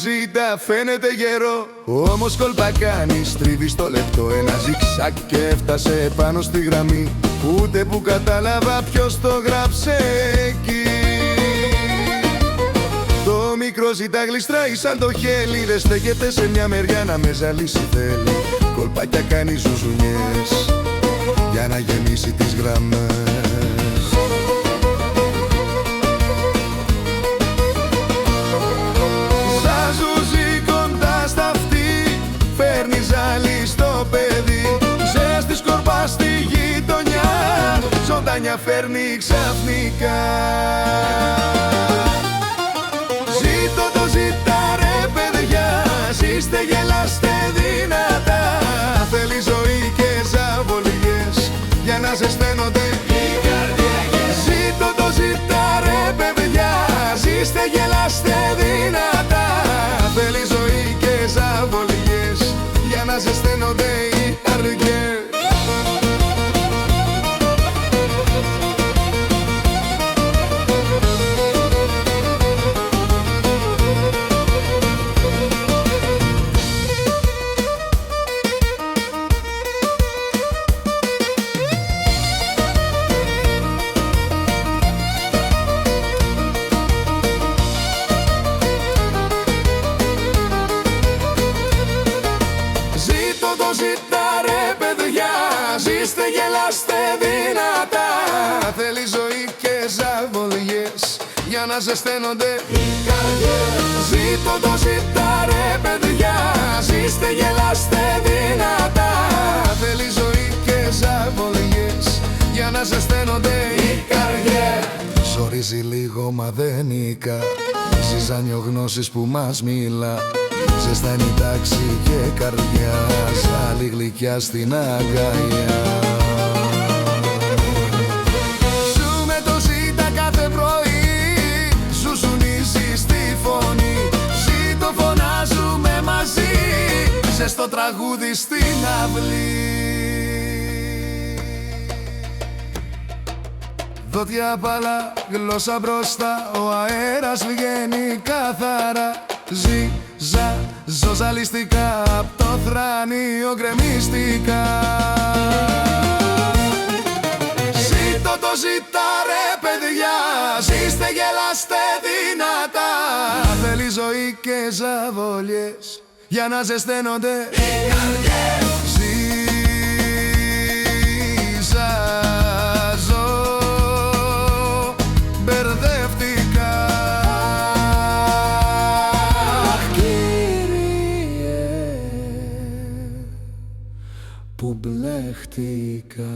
Ζήτα φαίνεται γερό, όμως κόλπα κάνει, στρίβει στο λεπτό. Ένα ζιξάκ και έφτασε πάνω στη γραμμή, ούτε που κατάλαβα ποιος το γράψε εκεί. Το μικρό ζήτα γλιστράει σαν το χέλι, δεν στέκεται σε μια μεριά να με ζαλίσει θέλει. Κολπάκια κάνει ζουζουνιές για να γεμίσει τις γραμμές. Στη γειτονιά ζωντανιά φέρνει ξαφνικά. Ζήτω το ζήτα ρε παιδιά, ζήστε γελάστε δυνατά. Θέλει ζωή και ζαβολιές για να ζεσταίνονται οι καρδιές. Ζήτω το ζήτα ρε παιδιά, ζήστε γελάστε δυνατά. Θέλει ζωή και ζαβολιές για να ζεσταίνονται οι καρδιές. Ζήτα ρε παιδιά, ζήστε γελάστε δυνατά. Θέλει ζωή και ζαβολιές για να ζεσταίνονται οι καρδιές. Ζήτω το ζήτα ρε παιδιά, ζήστε γελάστε δυνατά. Θέλει ζωή και ζαβολιές για να ζεσταίνονται οι καρδιές. Ζορίζει λίγο μα δεν νικά, ζυζάνιο γνώσης που μας μιλά. Ζεστάνει τάξη και καρδιά, ζάλη γλυκιά στην αγκαλιά. Ζούμε το ζήτα κάθε πρωί, ζουζουνίζει στη φωνή. Ζήτω φωνάζουμε μαζί, ζεστό τραγούδι στην αυλή. Δόντια απαλά, γλώσσα μπροστά, ο αέρας βγαίνει καθαρά. Ζω ζαλιστικά, απ' το θρανείο γκρεμίστηκα. Ζήτω το ζήτα ρε παιδιά, ζήστε γελάστε δυνατά. Θέλει ζωή και ζαβολιές για να ζεσταίνονται οι καρδιές. Ζω, μπερδεύτηκα. Που μπλέχτηκα.